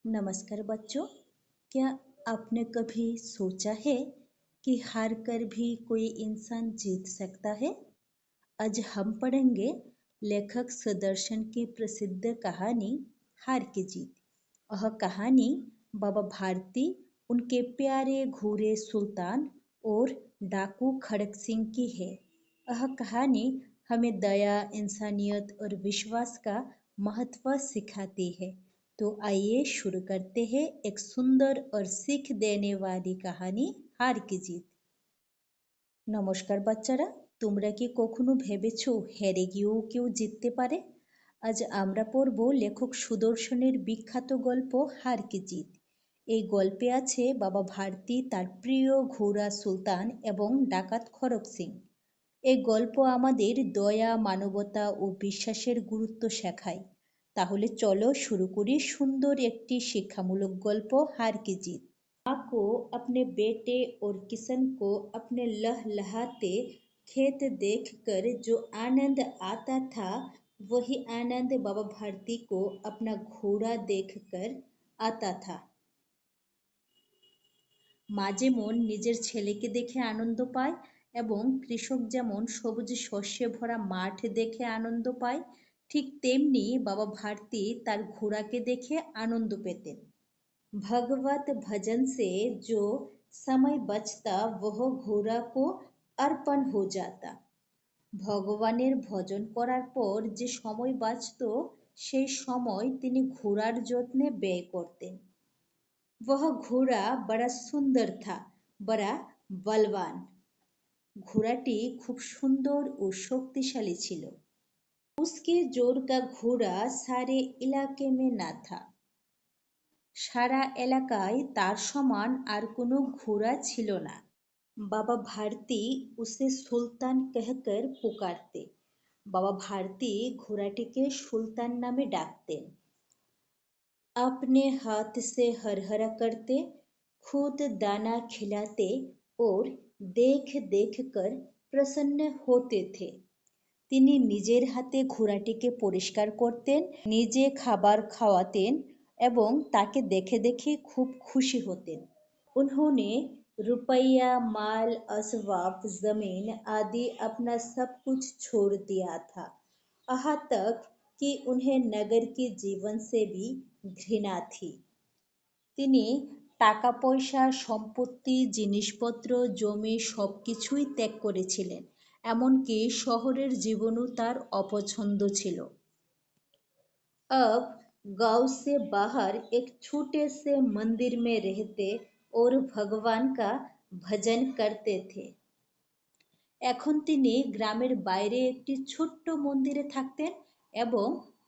नमस्कार बच्चों। क्या आपने कभी सोचा है कि हार कर भी कोई इंसान जीत सकता है? आज हम पढ़ेंगे लेखक सुदर्शन की प्रसिद्ध कहानी हार की जीत। यह कहानी बाबा भारती, उनके प्यारे घोड़े सुल्तान और डाकू खड़क सिंह की है। यह कहानी हमें दया, इंसानियत और विश्वास का महत्व सिखाती है। तो आइए शुरू करते हैं एक सुंदर और सीख देने वाली कहानी हार की जीत। নমস্কার বাচ্চারা, তোমরা কি কখনো ভেবেছো হেরে গিয়েও কেউ জিততে পারে? আজ আমরা পড়ব লেখক সুদর্শনের বিখ্যাত গল্প হার কি জিত। এই গল্পে আছে বাবা ভারতী, তার প্রিয় ঘোড়া সুলতান এবং ডাকাত খড়ক সিং। এই গল্প আমাদের দয়া, মানবতা ও বিশ্বাসের গুরুত্ব শেখায়। তাহলে চলো শুরু করি সুন্দর একটি শিক্ষামূলক গল্প হার কি জিত। माँ को अपने बेटे और किशन को अपने लहलहाते खेत देखकर जो आनंद आता था, वही आनंद बाबा भारती को अपना घोड़ा देखकर आता था। মা যেমন নিজের ছেলেকে দেখে আনন্দ পায় এবং কৃষক যেমন সবুজ শস্যে ভরা মাঠ দেখে আনন্দ পায়, ঠিক তেমনি বাবা भारती তার ঘোড়াকে দেখে আনন্দ পেতেন। भगवत भजन से जो समय बचता वह घोड़ा को अर्पण हो जाता। ভগবানের ভজন করার পর যে সময় বাঁচত, সেই সময় তিনি ঘোড়ার যত্নে ব্যয় করতেন। वह घोड़ा बड़ा सुंदर था, बड़ा बलवान। ঘোড়াটি খুব সুন্দর ও শক্তিশালী ছিল। उसके जोर का घोड़ा सारे इलाके में ना था। সারা এলাকায় তার সমান আর কোনো ঘোড়া ছিল না। बाबा भारती उसे सुल्तान कहकर पुकारते। बाबा भारती घोड़ाটিকে সুলতান নামে ডাকতেন। अपने हाथ से हरहरा करते, खुद दाना खिलाते और देख देख कर प्रसन्न होते थे। তিনি নিজের হাতে ঘোড়াটিকে পরিষ্কার করতেন, নিজে খাবার খাওয়াতেন এবং তাকে দেখে দেখে খুব খুশি হতেন। उन्होंने रुपया, माल, असबाब, जमीन आदि अपना सब कुछ छोड़ दिया था, यहाँ तक कि उन्हें नगर के जीवन से भी घृणा थी। তিনি টাকা পয়সা, সম্পত্তি, জিনিসপত্র, জমি সবকিছুই ত্যাগ করেছিলেন। এমনকি শহরের জীবনও তার অপছন্দ ছিল। अब गांव से बाहर एक छोटे से मंदिर में रहते और भगवान का भजन करते थे। এখন তিনি গ্রামের বাইরে একটি ছোট্ট মন্দিরে থাকতেন এবং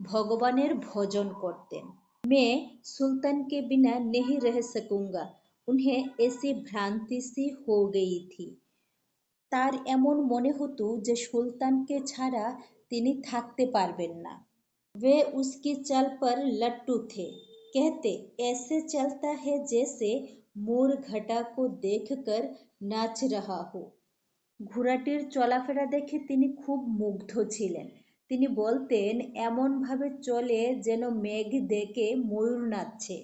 ভগবানের ভজন করতেন। मैं सुल्तान के बिना नहीं रह सकूंगा, उन्हें ऐसी भ्रांति सी हो गई थी। তার এমন মনে হতো যে সুলতানকে ছাড়া তিনি থাকতে পারবেন না। वे उसकी चल पर लट्टू थे, कहते ऐसे चलता है जैसे मोर घटा को देखकर नाच रहा हो। ঘোড়াটির চলাফেরা দেখে তিনি খুব মুগ্ধ ছিলেন। তিনি বলতেন এমনভাবে চলে যেন মেঘ দেখে ময়ূর নাচছে।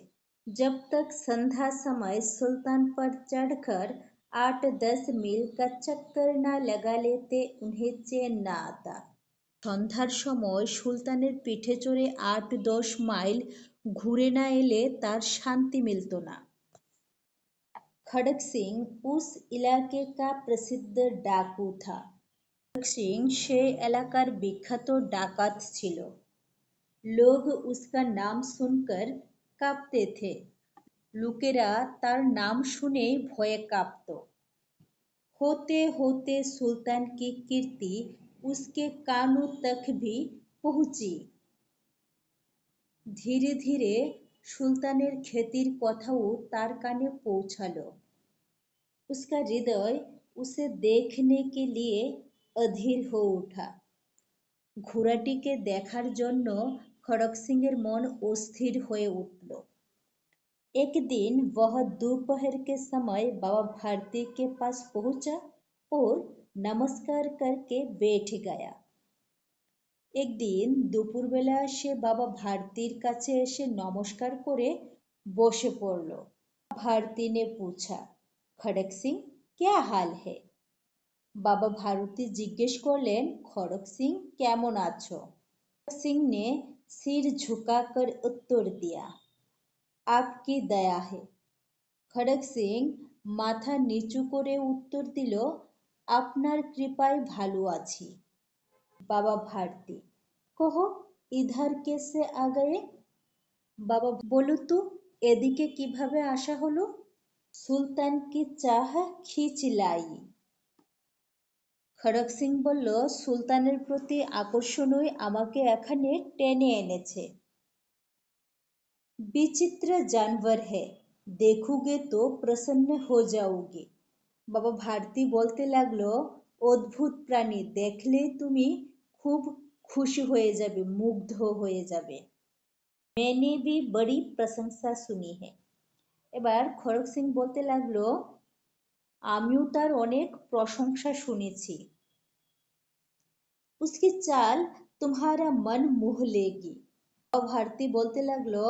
जब तक संध्या समय सुल्तान पर चढ़कर 8-10 मील का चक्कर न लगा लेते, उन्हें चैन न आता। সন্ধ্যার সময় সুলতানের পিঠে চড়ে 8-10 মাইল ঘুরে না এলে তার শান্তি মিলত না। खड़क सिंह उस इलाके का प्रसिद्ध डाकू था। खड़क सिंह সে এলাকার বিখ্যাত ডাকাত ছিল। लोग उसका नाम सुनकर कांपते थे। লোকেরা তার নাম শুনেই ভয়ে কাঁপত। होते होते सुल्तान की कीर्ति उसके कानों तक भी पहुंची। ধীরে ধীরে সুলতানের খ্যাতির কথাও তার কানে পৌঁছালো। उसका हृदय उसे देखने के लिए अधीर हो उठा। ঘোড়াটিকে দেখার জন্য খড়ক সিংয়ের মন অস্থির হয়ে উঠল। एक दिन वह दोपहर के समय बाबा भारती के पास पहुंचा और नमस्कार करके बैठ गया। একদিন দুপুরবেলা সে বাবা ভারতীর কাছে এসে নমস্কার করে বসে পড়ল। भारती ने पूछा, खड़क सिंह क्या हाल है? बाबा भारती जिज्ञेस করলেন, খড়ক সিং কেমন আছো? खड़क सिंह ने सिर झुकाकर उत्तर दिया, आपकी दया है। খড়ক সিং মাথা নিচু করে উত্তর দিল, আপনার কৃপায় ভালো আছি। বাবা ভারতী, কহো ইধার কেসে আ গয়ে? বাবা, বলো তো এদিকে কিভাবে আসা হলো? সুলতান কি চাহ খিচ লাই। খড়ক সিং বলল, সুলতানের প্রতি আকর্ষণই আমাকে এখানে টেনে এনেছে। বিচিত্র জানवर है, देखोगे तो प्रसन्न हो जाओगे। বাবা ভারতী বলতে লাগলো, অদ্ভুত প্রাণী, দেখলে তুমি খুব খুশি হয়ে যাবে, মুগ্ধ হয়ে যাবে। मैंने भी बड़ी प्रशंसा सुनी है। এবার খড়ক সিং বলতে লাগলো, আমিও তার অনেক প্রশংসা শুনেছি। उसकी चाल तुम्हारा मन मोह लेगी। বাবা ভারতী বলতে লাগলো,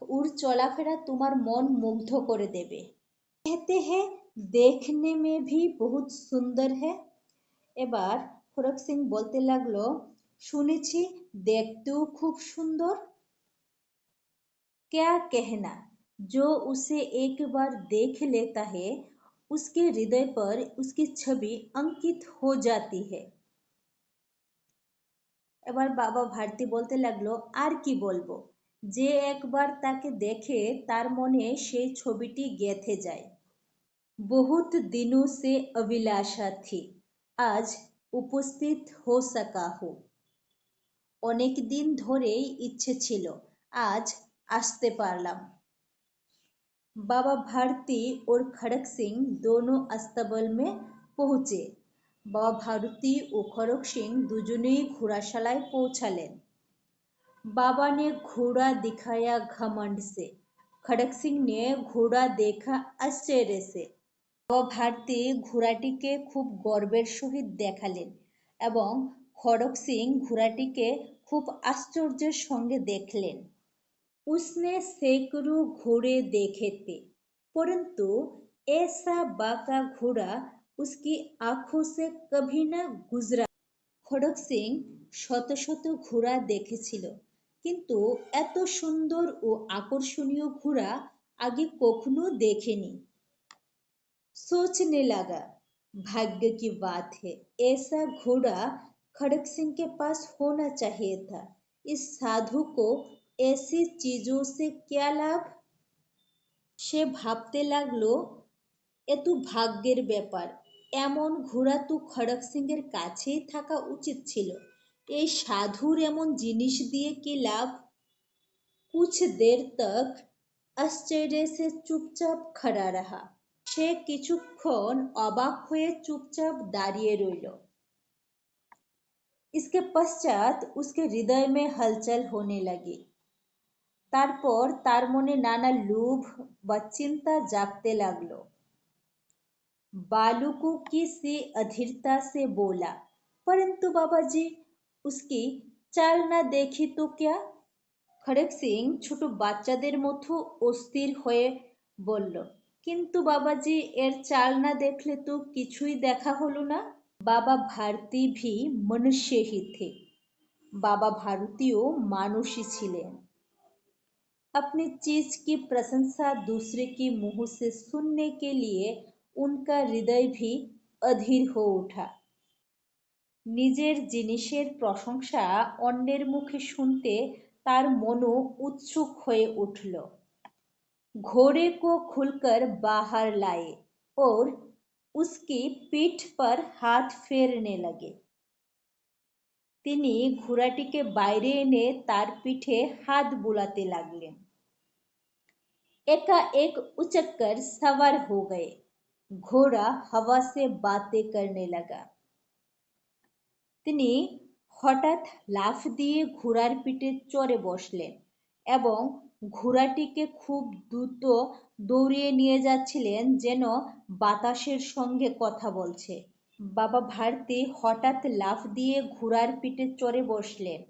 ওর চলাফেরা তোমার মন মুগ্ধ করে দেবে। कहते हैं देखने में भी बहुत सुंदर है। এবার খড়ক সিং বলতে লাগলো, শুনেছি দেখতেও খুব সুন্দর। क्या कहना, जो उसे एक बार देख लेता है उसके हृदय पर उसकी छवि अंकित हो जाती है। এবার বাবা ভারতী বলতে লাগলো, আর কি বলবো, যে একবার তাকে দেখে তার মনে সেই ছবিটি গেঁথে যায়। बहुत दिनों से अभिलाषा थी, आज उपस्थित हो सका हूँ। অনেক দিন ধরেই ইচ্ছে ছিল, আজ আসতে পারলাম। बाबा भारती और खड़क सिंह दोनों अस्तबल में पहुँचे। বাবা ভারতী ও খড়ক সিং দুজনেই ঘোড়াশালায় পৌঁছালেন। बाबा ने घोड़ा दिखाया घमंड से, खड़क सिंह ने घोड़ा देखा आश्चर्य से। বাবা ভারতী ঘোড়াটিকে খুব গর্বের সহিত দেখালেন এবং খড়ক সিং ঘোড়াটিকে খুব আশ্চর্যের সঙ্গে দেখলেন। उसने सैकड़ों घोड़े देखे थे, परंतु ऐसा बाका घोड़ा उसकी आंखों से कभी न गुजरा। খড়ক সিং শত শত ঘোড়া দেখেছিল, কিন্তু এত সুন্দর ও আকর্ষণীয় ঘোড়া আগে কখনো দেখেনি। सोचने लगा, भाग्य की बात है, ऐसा घोड़ा खड़क सिंह के पास होना चाहिए था। इस साधु को ऐसी चीजों से क्या लाभ। সে ভাবতে লাগলো, এ তো ভাগ্যের ব্যাপার, এমন ঘোড়া তো খড়ক সিংয়ের কাছেই থাকা উচিত ছিল। এই সাধুর এমন জিনিস দিয়ে কি লাভ। कुछ देर तक आश्चर्य से चुपचाप खड़ा रहा। সে কিছুক্ষণ অবাক হয়ে চুপচাপ দাঁড়িয়ে রইল। इसके पश्चात उसके हृदय में हलचल होने लगी। তারপর তার মনে নানা লোভ বা চিন্তা জাগতে লাগলো। बालकों की सी अधीरता से बोला, परंतु बाबा जी उसकी चाल ना देखी तो क्या। খড়ক সিং ছোট বাচ্চাদের মতো অস্থির হয়ে বলল, কিন্তু বাবাজি এর চাল না দেখলে তো কিছুই দেখা হলো না। বাবা ভারতী ভি মনুষ্য হি থে, বাবা ভারতীও মানুষই ছিলেন। अपनी चीज की प्रशंसा दूसरे की मुंह से सुनने के लिए उनका हृदय भी अधीर हो उठा। নিজের জিনিসের প্রশংসা অন্যের মুখে শুনতে তার মনও উৎসুক হয়ে উঠল। घोड़े को खुलकर बाहर लाए और उसकी पीठ पर हाथ फेरने लगे। তিনি ঘোড়াটিকে বাইরে এনে তার পিঠে হাত বুলাতে লাগলেন। एकाएक उचककर सवार हो गए, घोड़ा हवा से बातें करने लगा। তিনি হঠাৎ লাফ দিয়ে ঘোড়ার পিঠে চড়ে বসলেন এবং ঘোড়াটিকে খুব দ্রুত দৌড়িয়ে নিয়ে যাচ্ছিলেন, যেন বাতাসের সঙ্গে কথা বলছে। বাবা ভারতী হঠাৎ লাফ দিয়ে ঘোড়ার পিঠে চড়ে বসলেন,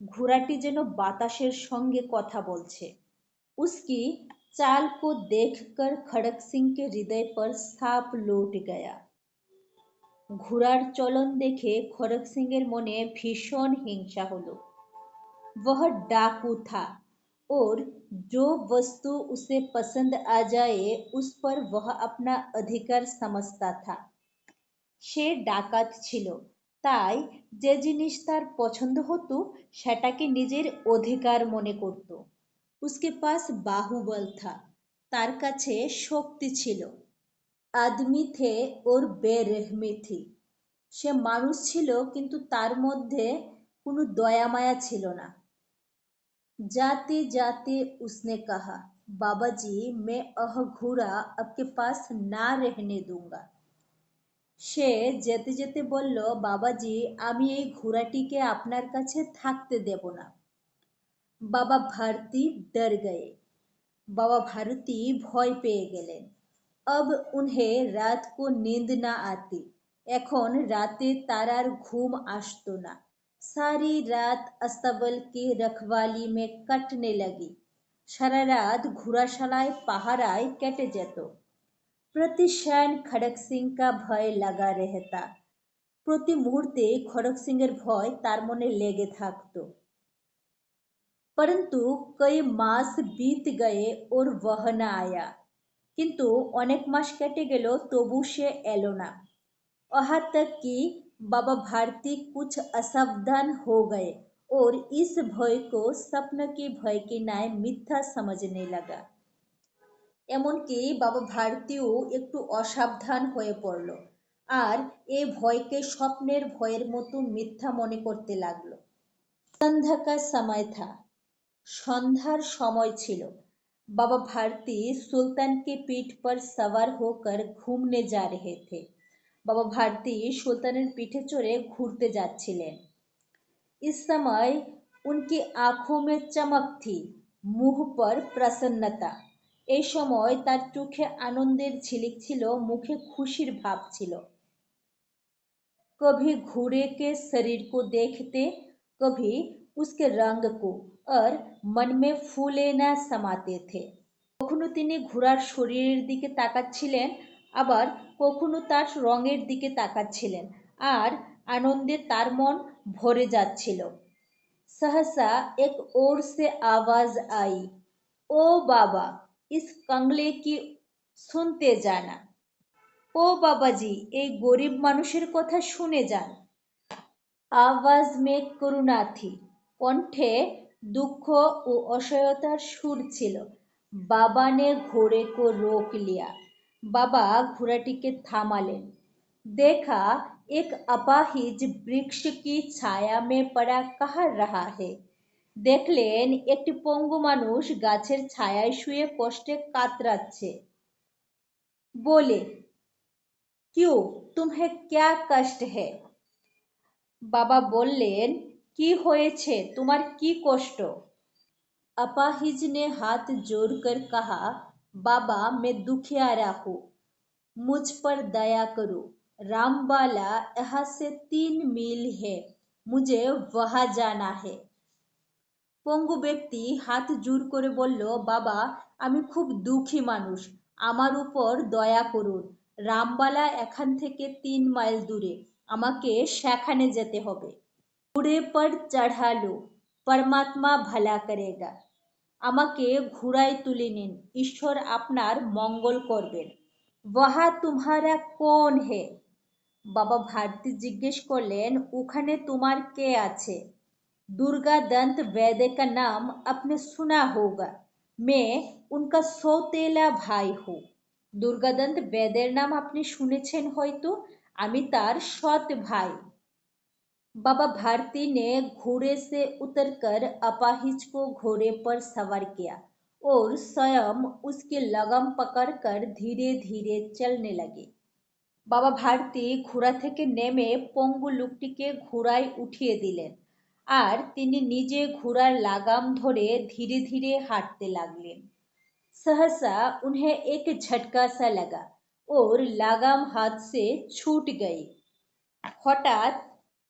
ঘোড়াটি যেন বাতাসের সঙ্গে কথা বলছে। उसकी चाल को देखकर खड़क सिंह के हृदय पर सांप लौट गया। ঘোড়ার চলন দেখে খড়ক সিংয়ের মনে ভীষণ হিংসা হলো। वह डाकू था और जो वस्तु उसे पसंद आ जाए उस पर वह अपना अधिकार समझता था। সে ডাকাত ছিল, তাই যে জিনিস তার পছন্দ হতো সেটাকে নিজের অধিকার মনে করত। उसके पास बाहुबल था, তার কাছে শক্তি ছিল। আদমি থে ওর বেরহমি থি, সে মানুষ ছিল কিন্তু তার মধ্যে কোনো দয়া মায়া ছিল না। जाते जाते उसने कहा, बाबा जी मैं यह घोड़ा आपके पास ना रहने दूंगा। সে যেতে যেতে বলল, বাবাজি আমি এই ঘোড়াটিকে আপনার কাছে থাকতে দেব না। বাবা ভারতী ডর গয়ে, বাবা ভারতী ভয় পেয়ে গেলেন। अब उन्हें रात को नींद ना आती, এখন রাতে তার আর ঘুম আসতো না। सारी रात अस्तबल की रखवाली में कटने लगी, সারা রাত ঘোড়াশালায় পাহারায় কেটে যেত। प्रतिक्षण खड़क सिंह का भय लगा रहता, প্রতি মুহূর্তে খড়ক সিংয়ের ভয় তার মনে লেগে থাকতো। परंतु कई मास बीत गए और वह न आया, কিন্তু অনেক মাস কেটে গেল তবু সে এলো না। वहाँ तक कि बाबा भारती कुछ असावधान हो गए और इस भय को स्वप्न की भय के न्याय मिथ्या समझने लगा। এমনকি বাবা ভারতীও একটু অসাবধান হয়ে পড়ল আর এই ভয়কে স্বপ্নের ভয়ের মতো মিথ্যা মনে করতে লাগলো। সন্ধ্যা কা সময় থা, সন্ধ্যার সময় ছিল। बाबा भारती सुल्तान के पीठ पर सवार होकर घूमने जा रहे थे। बाबा भारती सुल्ताনের পিঠে চড়ে ঘুরতে যাচ্ছিলেন। इस समय उनकी आंखों में चमक थी, मुंह पर प्रसन्नता। এই সময় তার চোখে আনন্দের ঝিলিক ছিল, মুখে খুশির ভাব ছিল। कभी घोड़े के शरीर को देखते, कभी उसके रंग को, और मन में फूले ना समाते थे। কখনো তিনি ঘোড়ার শরীরের দিকে তাকাচ্ছিলেন, আবার কখনো তার রঙের দিকে তাকাচ্ছিলেন, আর আনন্দে তার মন ভরে যাচ্ছিল। सहसा एक ओर से आवाज आई, ओ बाबा इस कंगले की सुनते जाना। ও বাবাজি এই গরিব মানুষের কথা শুনে যান। आवाज में करुणा थी, কণ্ঠে দুঃখ ও অসহায়তার সুর ছিল। बाबा ने घोड़े को रोक लिया, बाबा घोड़ाটিকে থামালেন। देखा एक अपाहिज वृक्ष की छाया में पड़ा कह रहा है, দেখলেন একটি পঙ্গু মানুষ গাছের ছায়ায় শুয়ে কষ্টে কাতরাচ্ছে। बोले क्यों तुम्हें क्या कष्ट है, বাবা বললেন কি হয়েছে তোমার কি কষ্ট। अपाहिज ने हाथ जोड़कर कहा, बाबा मैं दुखियारा हूँ, मुझ पर दया करो। रामबाला यहाँ से 3 मील है, मुझे वहाँ जाना है। পঙ্গু ব্যক্তি হাত জোর করে বলল, বাবা আমি খুব দুঃখী মানুষ, আমার উপর দয়া করুন। রামবালা এখান থেকে 3 মাইল দূরে, আমাকে সেখানে যেতে হবে। ঘোড়ে পর চढ़ा लो, परमात्मा भला करेगा, আমাকে ঘোড়ায় তুলে নিন, ঈশ্বর আপনার মঙ্গল করবেন। वहाँ तुम्हारा कौन है, বাবা ভারতী জিজ্ঞেস করলেন ওখানে তোমার কে আছে। दुर्गा दंत वैद्य का नाम आपने सुना होगा, मैं उनका सौतेला भाई हूँ। দুর্গাদন্ত বেদের নাম আপনি শুনেছেন হয়তো, আমি তার সৎ ভাই। बाबा भारती ने घोड़े से उतरकर अपाहिज को घोड़े पर सवार किया और स्वयं उसकी लगम पकड़कर धीरे धीरे चलने लगे। বাবা ভারতী ঘোড়া থেকে নেমে পঙ্গু লোকটিকে ঘোড়ায় উঠিয়ে দিলেন আর তিনি নিজে ঘোড়ার লাগাম ধরে ধীরে ধীরে হাঁটতে লাগলেন। सहसा उन्हें एक झटका सा लगा और लगाम हाथ से छूट गई। হঠাৎ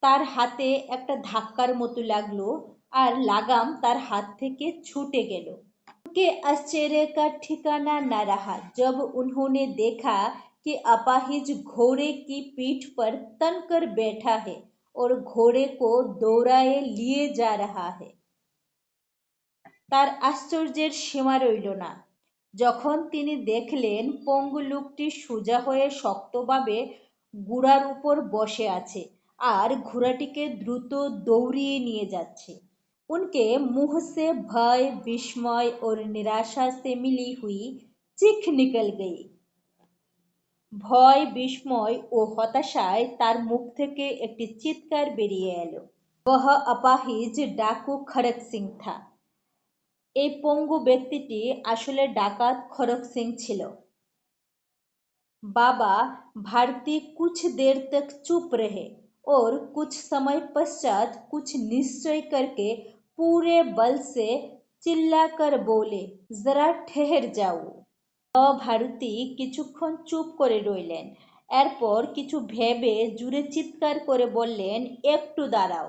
তার হাতে একটা ধাক্কার মতো লাগলো আর লাগাম তার হাত থেকে ছুটে গেল। उनके आश्चर्य का ठिकाना न रहा जब उन्होंने देखा कि अपाहिज घोड़े की पीठ पर तनकर बैठा है और घोड़े को दौड़ाए लिए जा रहा है। তার আশ্চর্যের সীমা রইল না যখন তিনি দেখলেন পঙ্গু লোকটি সোজা হয়ে শক্তভাবে ঘোড়ার উপর বসে আছে আর ঘোড়াটিকে দ্রুত দৌড়িয়ে নিয়ে যাচ্ছে। उनके मुंह से भय विस्मय और निराशा से मिली हुई चीख निकल गई। ভয় বিস্ময় ও হতাশায় তার মুখ থেকে একটি চিৎকার বেরিয়ে এলো। वह अपाहिज डाकू खड़क सिंह था। এই পঙ্গু ব্যক্তিটি আসলে ডাকাত খড়ক সিং ছিল। बाबा भारती कुछ देर तक चुप रहे और कुछ समय पश्चात कुछ निश्चय करके पूरे बल से चिल्लाकर बोले, जरा ठहर जाओ। বাবা ভারতী কিছুক্ষণ চুপ করে রইলেন, এরপর কিছু ভেবে জুড়ে চিৎকার করে বললেন, একটু দাঁড়াও।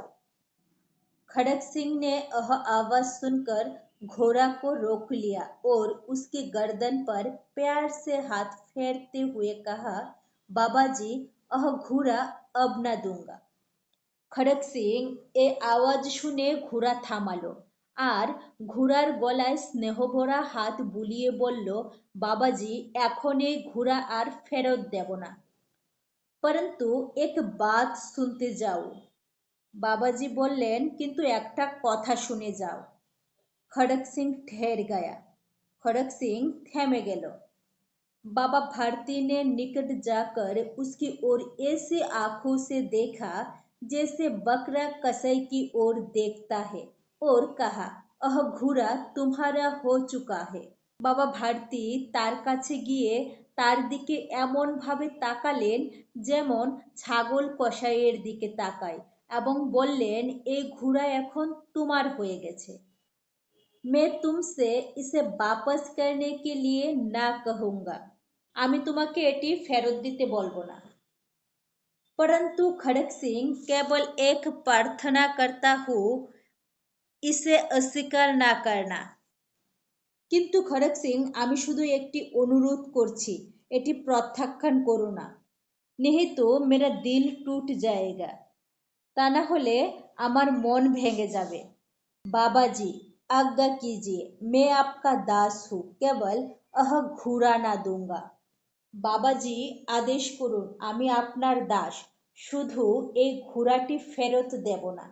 खड़क सिंह ने यह आवाज सुनकर घोड़ा को रोक लिया और उसकी गर्दन पर प्यार से हाथ फेरते हुए कहा, बाबा जी, यह घोड़ा अब न दूंगा। खड़क सिंह ए आवाज শুনে ঘোড়া থামালো আর ঘোড়ার গলায় স্নেহভরা হাত বুলিয়ে বলল, বাবাজি, এখন এই ঘোড়া আর ফেরত দেব না। परंतु एक बात सुनते जाओ। बाबाजी बोलेन, किंतु एकटा कथा शुने जाओ। खड़क सिंह ठहर गया। खड़क सिंह थमे गेलो। बाबा भारती ने निकट जाकर उसकी ओर ऐसे आंखों से देखा जैसे बकरा कसाई की ओर देखता है और कहा, यह घोड़ा तुम्हारा हो चुका है। बाबा भारती तार काछे गिये তার দিকে এমন ভাবে তাকালেন যেমন ছাগল কসাইয়ের দিকে তাকায় এবং বললেন, এই ঘোড়া এখন তোমার হয়ে গেছে। मैं तुमसे इसे वापस करने के लिए ना कहूंगा। আমি তোমাকে এটি ফেরত দিতে বলবো না। परंतु खड़क सिंह केवल एक प्रार्थना करता हूँ, इसे अस्वीकार ना करना। কিন্তু খড়ক সিং, আমি শুধু একটি অনুরোধ করছি, এটি প্রত্যাখ্যান করো না। नहीं तो मेरा दिल टूट जाएगा। তা না হলে আমার মন ভেঙে যাবে। बाबाजी, आज्ञा कीजिए, मैं आपका दास हूँ, केवल यह घोड़ा ना दूंगा। বাবাজি, আদেশ করুন, আমি আপনার দাস, শুধু এই ঘোড়াটি ফেরত দেব না।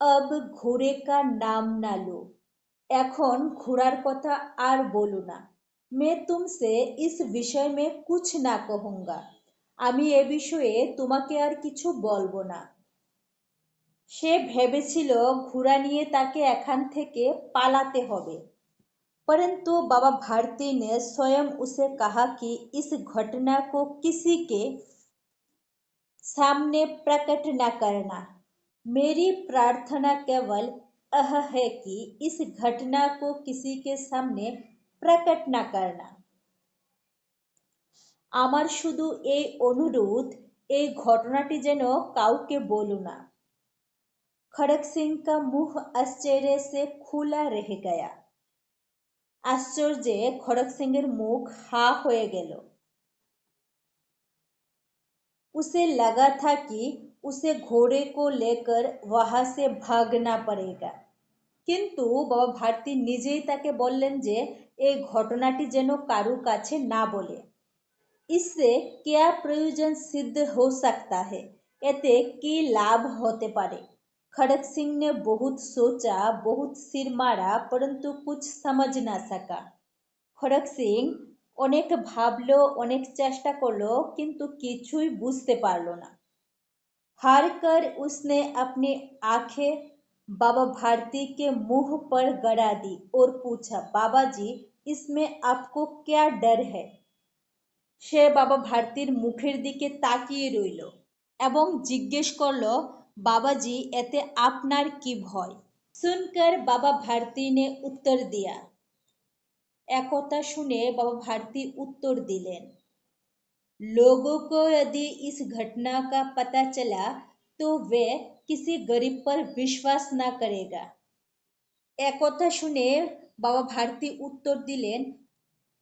अब घोड़े का नाम ना लो। এখন ঘোড়ার কথা আর বলো না। मैं तुमसे इस विषय में कुछ ना कहूंगा। আমি এ বিষয়ে তোমাকে আর কিছু বলবো না। সে ভেবেছিল ঘোড়া নিয়ে তাকে এখান থেকে পালাতে হবে। परंतु बाबा भारती ने स्वयं उसे कहा कि इस घटना को किसी के सामने प्रकट न करना। मेरी प्रार्थना केवल यह है कि इस घटना को किसी के सामने प्रकट न करना। আমার শুধু এই অনুরোধ, এই ঘটনাটি যেন কাউকে বলো না। खड़क सिंह का मुंह आश्चर्य से खुला रह गया। आश्चर्य खड़क सिंहेर मुख हा হয়ে গেল। उसे लगा था कि उसे घोड़े को लेकर वहां से भागना पड़ेगा। কিন্তু বাবা ভারতী নিজেই তাকে বললেন যে এই ঘটনাটি যেন কারো কাছে না বলে। इससे क्या प्रयोजन सिद्ध हो सकता है? এতে কি লাভ হতে পারে? खड़क सिंह ने बहुत सोचा, बहुत सिर मारा, परंतु कुछ समझ ना सका। खड़क सिंह অনেক ভাবলো, অনেক চেষ্টা করলো, কিন্তু কিছুই বুঝতে পারলো না। हार कर उसने अपनी आंखें बाबा भारती के मुंह पर गड़ा दी और पूछा, बाबा जी, इसमें आपको क्या डर है? সে বাবা ভারতীর মুখের দিকে তাকিয়ে রইল এবং জিজ্ঞেস করল, বাবাজি, এতে আপনার কি ভয়? सुनकर बाबा भारती ने उत्तर दिया। একথা শুনে বাবা भारती उत्तर दिलेन, लोगों को यदि इस घटना का पता चला तो वे किसी गरीब पर विश्वास ना करेगा। একথা শুনে বাবা ভারতী উত্তর দিলেন,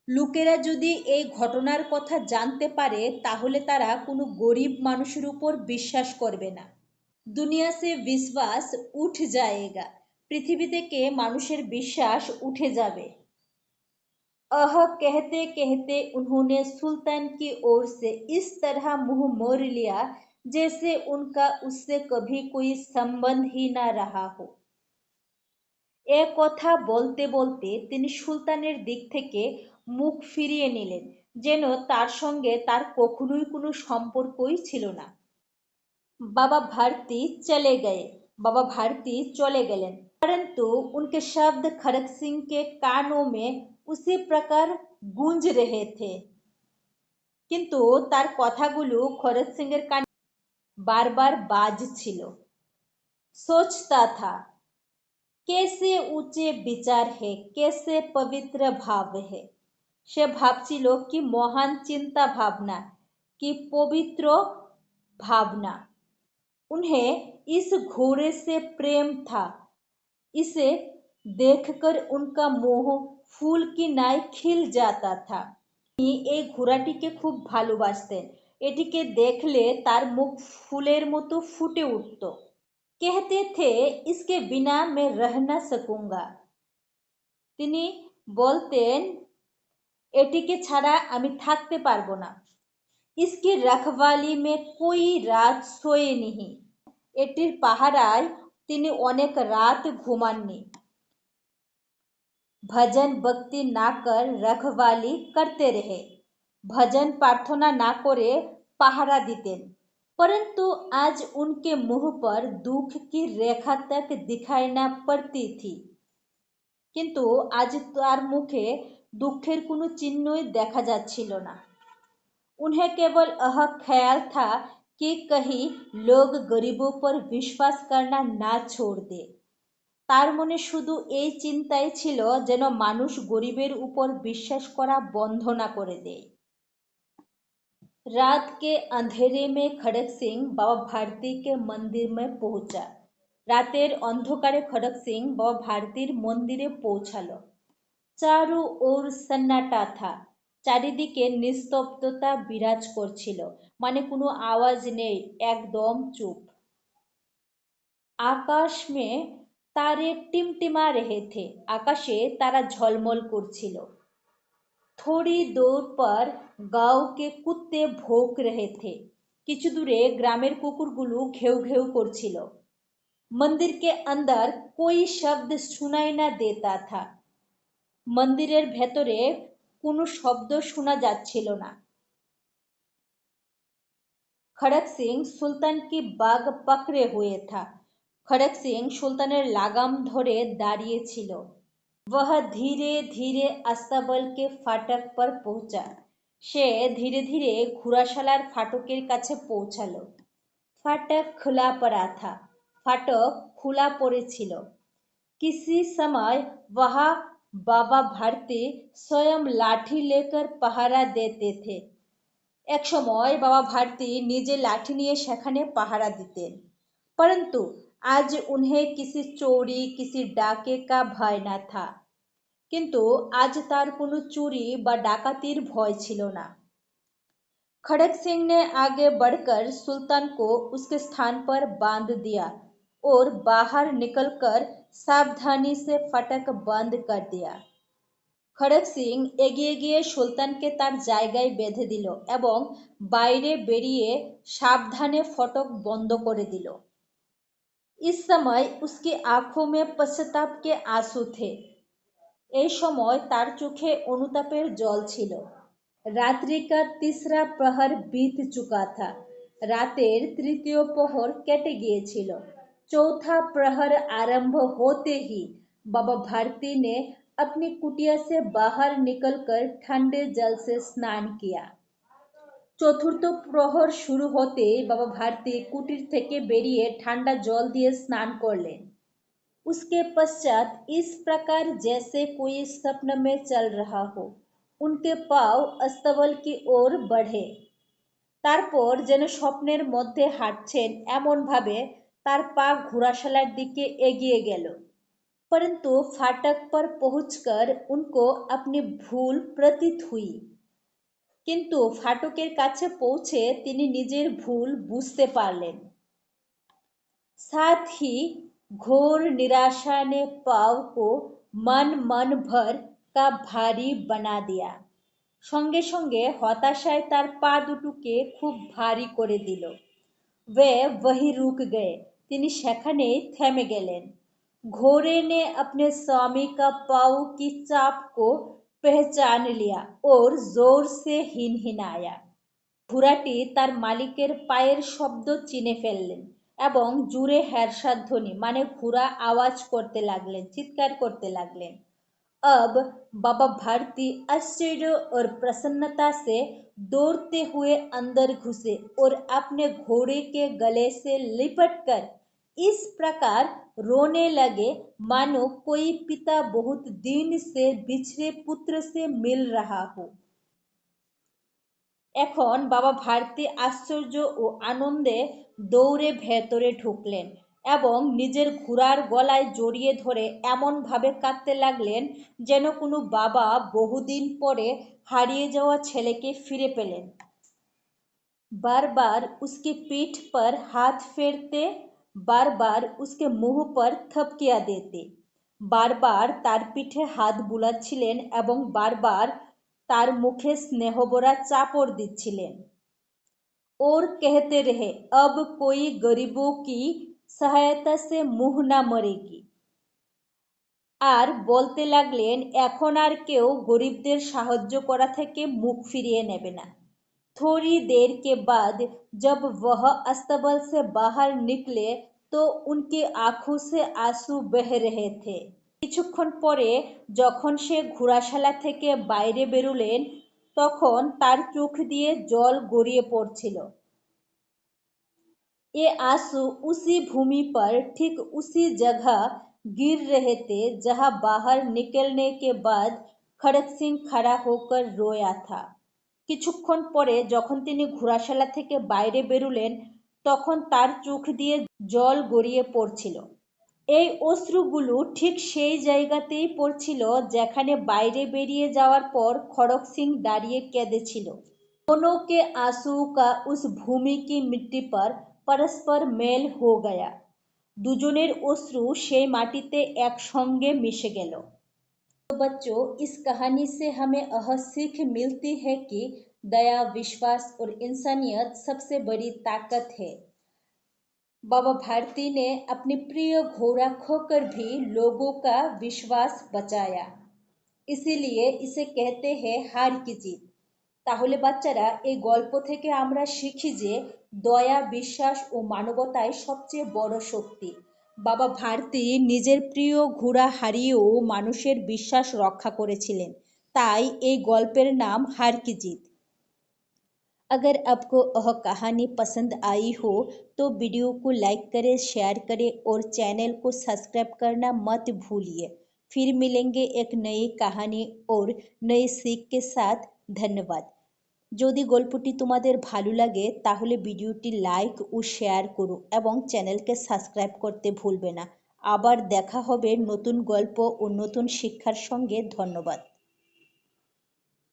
লোকেরা যদি এই ঘটনার কথা জানতে পারে তাহলে তারা কোনো গরিব মানুষের উপর বিশ্বাস করবে না। দুনিয়া সে বিশ্বাস উঠ जाएगा, পৃথিবী থেকে মানুষের বিশ্বাস উঠে যাবে। अह कहते कहते उन्होंने सुल्तान की ओर से इस तरह मुंह मोड़ लिया जैसे उनका उससे कभी कोई संबंध ही ना रहा हो। এ কথা বলতে বলতে তিনি সুলতানের দিক থেকে মুখ ফিরিয়ে নিলেন, যেন তার সঙ্গে তার কখনোই কোনো সম্পর্কই ছিল না। बाबा भारती चले गए, बाबा भारती चले গেলেন, परंतु उनके शब्द खड़क सिंह के कानों में उसी प्रकार गूंज रहे थे। কিন্তু তার কথাগুলো খড়ক সিং এর কানে বারবার বাজছিল। सोचता था कैसे ऊंचे विचार है, कैसे पवित्र भाव है। সে ভাবছিল কি মহান চিন্তা ভাবনা, কি পবিত্র ভাবনা। उन्हें इस घोड़े से प्रेम था, इसे देखकर उनका मोह फूल की नाई खिल जाता था। তিনি এই ঘোড়াটিকে খুব ভালোবাসতেন, এটিকে দেখলে তার মুখ ফুলের মতো ফুটে উঠত। कहते थे इसके बिना मैं रह ना सकूंगा, তিনি বলতেন এটিকে ছাড়া আমি থাকতে পারবো না। इसकी रखवाली में कोई रात सोए नहीं, এটির পাহারায় তিনি অনেক রাত ঘুমাননি। भजन भक्ति ना कर रखवाली करते रहे, भजन प्रार्थना ना करे पहरा दितेन। परंतु आज उनके मुंह पर दुख की रेखा तक दिखाई ना पड़ती थी, किंतु आज तार मुखे दुखेर कोनो चिन्हई देखा जाच्छिल ना। उन्हें केवल यह ख्याल था कि कहीं लोग गरीबों पर विश्वास करना ना छोड़ दे। তার মনে শুধু এই চিন্তাই ছিল যেন মানুষ গরিবের উপর বিশ্বাস করা বন্ধ না করে দেয়। रात के अंधेरे में खड़क सिंह बाबा भारती के मंदिर में पहुंचा। রাতের অন্ধকারে খড়ক সিং বাবা ভারতীর মন্দিরে পৌঁছালো। চারু ওর সন্নাটা থা, চারিদিকে নিস্তব্ধতা বিরাজ করছিল, মানে কোনো আওয়াজ নেই, একদম চুপ। आकाश में तारे टिमटिमा रहे थे, आकाशे तारा झलमल करछिल। थोड़ी दूर पर गांव के कुत्ते भौंक रहे थे, किछु दूरे ग्रामेर कुकुरगुलो घेउ घेउ करछिल। मंदिर के अंदर कोई शब्द सुनाई ना देता था, मंदिरेर भेतरे कोनो शब्द शोना जाच्छिल ना। खड़क सिंह सुल्तान की बाग पकड़े हुए था, खड़क सिंह सुल्तानेर लागाम धरे दाड़िए छिलो। वह धीरे धीरे अस्ताबल के फाटक पर पहुंचा, से धीरे धीरे घुड़ाशालार फाटकेर काछे पौंछालो। फाटक खुला पड़ा था, फाटक खुला पड़े छिलो। किसी समय वहाँ बाबा भारती स्वयं लाठी लेकर पहरा देते थे, एक समय बाबा भारती निजे लाठी निये सेखाने पहरा दितेन। परंतु आज उन्हें किसी चोरी किसी डाके का भय न था, किंतु आज तार कोनो चोरी बा डाकातीर भय छिलो ना। खड़क सिंह ने आगे बढ़कर सुल्तान को उसके स्थान पर बांध दिया और बाहर निकलकर सावधानी से फाटक बंद कर दिया। खड़क सिंह एगिए गिये सुल्तान के तार जायगाय बेधे दिल एवं बाइरे बेरिये सावधाने फटक बंद करे दिल। इस समय उसकी आंखों में पश्चाताप के आंसू थे, এই সময় তার চোখে অনুতাপের জল ছিল। रात्रि का तीसरा प्रहर बीत चुका था, रातेर तृतीय प्रहर केटे गिয়েছিল। चौथा प्रहर आरंभ होते ही बाबा भारती ने अपनी कुटिया से बाहर निकलकर ठंडे जल से स्नान किया। चतुर्थ प्रहर शुरू होते बाबा भारती कुटीर থেকে বেরিয়ে ঠান্ডা জল দিয়ে স্নান করলেন। उसके पश्चात इस प्रकार जैसे कोई स्वप्न में चल रहा हो, उनके पांव अस्तबल की ओर बढ़े। তারপর যেন স্বপ্নের মধ্যে হাঁটছেন এমন ভাবে তার পা ঘোড়াশালার দিকে এগিয়ে গেল। परंतु फाटक पर पहुंचकर उनको अपनी भूल प्रतीत हुई। কিন্তু ফাটকের কাছে পৌঁছে তিনি নিজের ভুল বুঝতে পারলেন। साथ ही घोर निराशा ने पाव को मन भर का भारी बना दिया। সঙ্গে সঙ্গে হতাশায় তার পা দুটোকে খুব ভারী করে দিল। वे वही रुक गए, তিনি সেখানেই থেমে গেলেন। घोड़े ने अपने स्वामी का पाँव की चाप को पहचान लिया और जोर से हिनहिनाया। ঘোড়াটি তার মালিকের পায়ের শব্দ চিনে ফেললেন এবং জুড়ে হ্যারসার ধ্বনি মানে ঘোড়া আওয়াজ করতে লাগলেন, চিৎকার করতে লাগলেন। अब बाबा भारती आश्चर्य और प्रसन्नता से दौड़ते हुए अंदर घुसे और अपने घोड़े के गले से लिपटकर इस प्रकार रोने लगे मानो कोई पिता बहुत दिन से बिछड़े पुत्र से मिल रहा हो। এখন বাবা ভারতী আশ্চর্য ও আনন্দে দৌড়ে ভেতরে ঢুকলেন এবং নিজের ঘোড়ার গলায় জড়িয়ে ধরে এমনভাবে কাঁদতে লাগলেন যেন কোনো বাবা বহুদিন পরে হারিয়ে যাওয়া ছেলেকে ফিরে পেলেন। बार बार उसकी पीठ पर हाथ फेरते, बार बार उसके मुंह पर थपकियां देते, बार बार तार पीठे हाथ बुलाচ্ছিলেন এবং বারবার तार मुखे स्नेहभरा चापड़ दिच्छिलेन और कहते रहे अब कोई गरीबों की सहायता से मुंह ना मरेगी। আর বলতে লাগলেন এখন আর কেউ গরিবদের সাহায্য করা থেকে মুখ ফিরিয়ে নেবে না। थोड़ी देर के बाद जब वह अस्तबल से बाहर निकले तो उनकी आंखों से आंसू बह रहे थे। কিছুক্ষণ পরে যখন সে ঘোড়াশালা থেকে বাইরে বেরোলেন তখন তার চোখ দিয়ে জল গড়িয়ে পড়ছিল। ये आंसू उसी भूमि पर ठीक उसी जगह गिर रहे थे जहां बाहर निकलने के बाद खड़क सिंह खड़ा होकर रोया था। কিছুক্ষণ পরে যখন তিনি ঘোড়াশালা থেকে বাইরে বেরোলেন তখন তার চোখ দিয়ে জল গড়িয়ে পড়ছিল। এই অশ্রুগুলো ঠিক সেই জায়গাতেই পড়ছিল যেখানে বাইরে বেরিয়ে যাওয়ার পর খড়ক সিং দাঁড়িয়ে কেঁদেছিল। दोनों के आंसुओं का उस भूमि की मिट्टी पर परस्पर मेल हो गया। দুজনের অশ্রু সেই মাটিতে একসঙ্গে মিশে গেল। तो बच्चों, इस कहानी से हमें यह सीख मिलती है कि दया, विश्वास और इंसानियत सबसे बड़ी ताकत है। बाबा भारती ने अपनी प्रिय घोड़ा खोकर भी लोगों का विश्वास बचाया, इसीलिए इसे कहते हैं हार की जीत। তাহলে বাচ্চারা এই গল্প থেকে আমরা শিখি যে দয়া, বিশ্বাস ও মানবতাই সবচেয়ে বড় শক্তি। বাবা ভারতী নিজের প্রিয় ঘোড়া হারিয়েও মানুষের বিশ্বাস রক্ষা করেছিলেন, তাই এই গল্পের নাম হার কি জিত। अगर आपको यह कहानी पसंद आई हो तो वीडियो को लाइक करें, शेयर करें और चैनल को सब्सक्राइब करना मत भूलिए। फिर मिलेंगे एक नई कहानी और नई सीख के साथ। धन्यवाद। যদি গল্পটি তোমাদের ভালো লাগে তাহলে ভিডিওটি লাইক ও শেয়ার করো এবং চ্যানেলকে সাবস্ক্রাইব করতে ভুলবে না। আবার দেখা হবে নতুন গল্প ও নতুন শিক্ষার সঙ্গে। ধন্যবাদ।